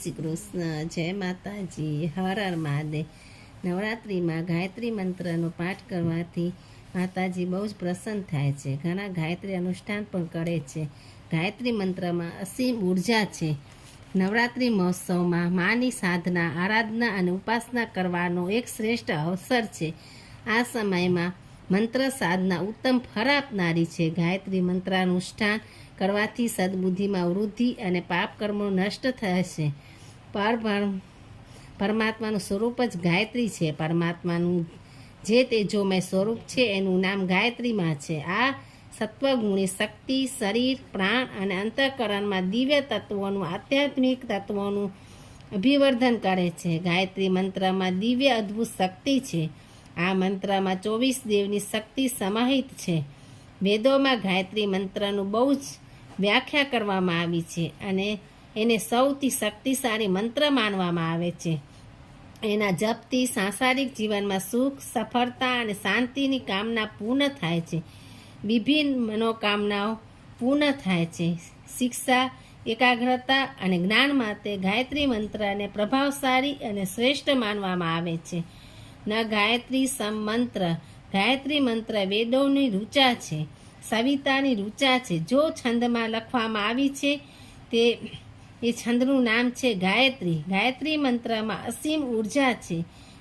શ્રી કૃષ્ણ, જય માતાજી, હર હર મહાદેવ। નવરાત્રિમાં ગાયત્રી મંત્રનો પાઠ કરવાથી માતાજી બહુ જ પ્રસન્ન થાય છે। ઘણા ગાયત્રી અનુષ્ઠાન પણ કરે છે। ગાયત્રી મંત્રમાં અસીમ ઉર્જા છે। નવરાત્રિ મહોત્સવમાં માની સાધના, આરાધના અને ઉપાસના કરવાનો એક શ્રેષ્ઠ અવસર છે। આ સમયમાં મંત્ર સાધના ઉત્તમ ફળ આપનારી છે। ગાયત્રી મંત્રાનુષ્ઠાન કરવાથી સદબુદ્ધિમાં વૃદ્ધિ અને પાપ કર્મો નષ્ટ થશે। પરમાત્માનું સ્વરૂપ જ ગાયત્રી છે। પરમાત્માનું જે તેજોમય સ્વરૂપ છે એનું નામ ગાયત્રીમાં છે। આ સત્વગુણી શક્તિ શરીર, પ્રાણ અને અંતઃકરણમાં દિવ્ય તત્વોનું, આધ્યાત્મિક તત્વોનું અભિવર્ધન કરે છે। ગાયત્રી મંત્રમાં દિવ્ય અદ્ભુત શક્તિ છે। આ મંત્રમાં 24 દેવની શક્તિ સમાહિત છે। વેદોમાં ગાયત્રી મંત્રનું બહુ જ વ્યાખ્યા કરવામાં આવી છે અને એને સૌથી શક્તિશાળી મંત્ર માનવામાં આવે છે। એના જપથી સાંસારિક જીવનમાં સુખ, સફળતા અને શાંતિની કામના પૂર્ણ થાય છે। વિભિન્ન મનોકામનાઓ પૂર્ણ થાય છે। શિક્ષા, એકાગ્રતા અને જ્ઞાન માટે ગાયત્રી મંત્રને પ્રભાવશાળી અને શ્રેષ્ઠ માનવામાં આવે છે। ન ગાયત્રી સમ મંત્ર, ગાયત્રી મંત્ર વેદોની ઋચા છે, સવિતાની ઋચા છે। જો છંદમાં લખવામાં આવી છે એ છંદનું નામ છે ગાયત્રી। ગાયત્રી મંત્રમાં અસીમ ઉર્જા છે।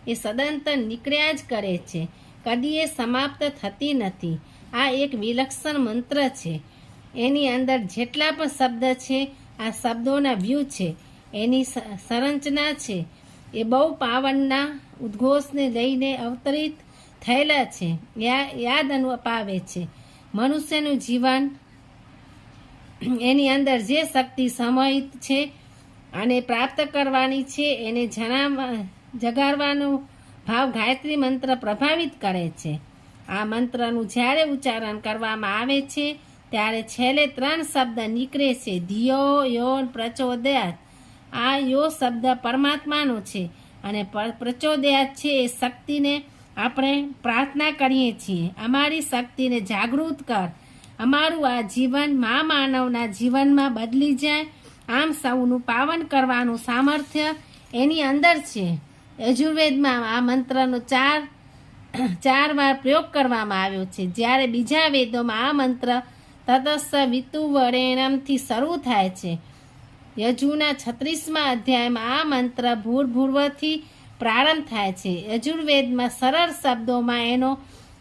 એ સદંતર નીકળ્યા જ કરે છે, કદીએ સમાપ્ત થતી નથી। આ એક વિલક્ષણ મંત્ર છે। એની અંદર જેટલા પણ શબ્દ છે, આ શબ્દોના વ્યૂહ છે। એની સંરચના છે એ બહુ પાવનના ઉદ્ઘોષને લઈને અવતરિત થયેલા છે। યાદ અપાવે છે મનુષ્યનું જીવન, એની અંદર જે શક્તિ સમાહિત છે અને પ્રાપ્ત કરવાની છે એને જગાડવાનો ભાવ ગાયત્રી મંત્ર પ્રભાવિત કરે છે। આ મંત્રનું જ્યારે ઉચ્ચારણ કરવામાં આવે છે ત્યારે છેલ્લે 3 શબ્દ નીકળે છે, ધિયો યો પ્રચોદયાત। આ યો શબ્દ પરમાત્માનો છે અને પ્રચોદયાત છે એ શક્તિને આપણે પ્રાર્થના કરીએ છીએ, અમારી શક્તિને જાગૃત કર, અમારું આ જીવન માનવના જીવનમાં બદલી જાય, આમ સૌનું પાવન કરવાનું સામર્થ્ય એની અંદર છે। યજુર્વેદમાં આ મંત્રનો ચાર વાર પ્રયોગ કરવામાં આવ્યો છે, જ્યારે બીજા વેદોમાં આ મંત્ર તતસ્સ વિતુવરેણમથી શરૂ થાય છે। યજુના 36મા અધ્યાયમાં આ મંત્ર ભૂર્ભુવથી પ્રારંભ થાય છે। યજુર્વેદમાં સરળ શબ્દોમાં એનો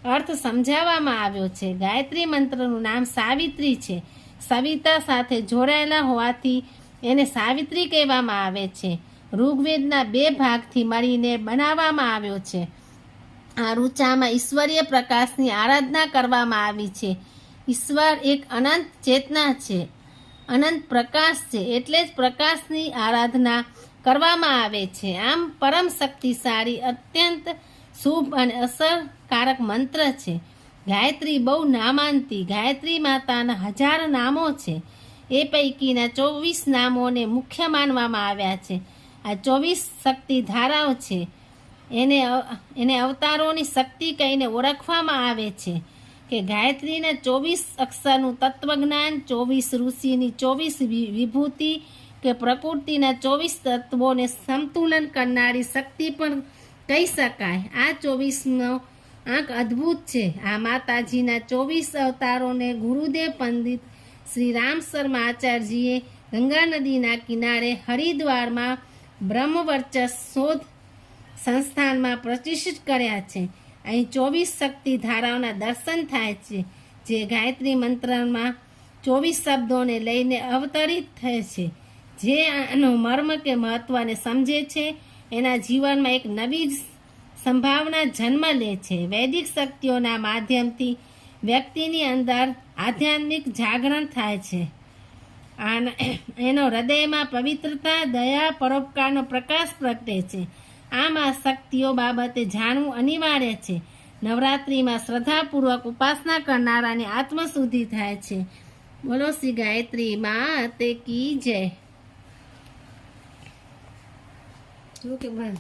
અર્થ સમજાવવામાં આવ્યો છે। ગાયત્રી મંત્રનું નામ સાવિત્રી છે। સવિતા સાથે જોડાયેલા હોવાથી એને સાવિત્રી કહેવામાં આવે છે। ઋગ્વેદના 2 ભાગથી મળીને બનાવવામાં આવ્યો છે। આ ઋચામાં ઈશ્વરીય પ્રકાશની આરાધના કરવામાં આવી છે। ઈશ્વર એક અનંત ચેતના છે, અનંત પ્રકાશ છે, એટલે જ પ્રકાશની આરાધના કરવામાં આવે છે। આમ પરમ શક્તિશાળી, અત્યંત શુભ અને અસરકારક મંત્ર છે। ગાયત્રી બહુ નામાંતી। ગાયત્રી માતાના 1000 નામો છે। એ પૈકીના 24 નામોને મુખ્ય માનવામાં આવ્યા છે। આ 24 શક્તિ ધારાઓ છે। એને અવતારોની શક્તિ કહીને ઓળખવામાં આવે છે કે ગાયત્રીના 24 અક્ષરનું તત્વજ્ઞાન, 24 ઋષિની 24 વિભૂતિ કે પ્રકૃતિના 24 તત્વોને સંતુલન કરનારી શક્તિ પણ કહી શકાય। આ 24નો આંક અદ્ભુત છે। આ માતાજીના 24 અવતારોને ગુરુદેવ પંડિત શ્રી રામ શર્મા આચાર્યજીએ ગંગા નદીના કિનારે હરિદ્વારમાં બ્રહ્મવર્ચસ શોધ સંસ્થાનમાં પ્રતિષ્ઠિત કર્યા છે। અહીં 24 શક્તિ ધારાઓના દર્શન થાય છે, જે ગાયત્રી મંત્રમાં 24 શબ્દોને લઈને અવતરિત થાય છે। જે આનો મર્મ કે મહત્વને સમજે છે એના જીવનમાં એક નવી સંભાવના જન્મ લે છે। વૈદિક શક્તિઓના માધ્યમથી વ્યક્તિની અંદર આધ્યાત્મિક જાગરણ થાય છે। એનો હૃદયમાં પવિત્રતા, દયા, પરોપકારનો પ્રકાશ પ્રગટે છે। આમ આ શક્તિઓ બાબતે જાણવું અનિવાર્ય છે। નવરાત્રિમાં શ્રદ્ધાપૂર્વક ઉપાસના કરનારાની આત્મશુદ્ધિ થાય છે। બોલો શ્રી ગાયત્રી માતે કી જય।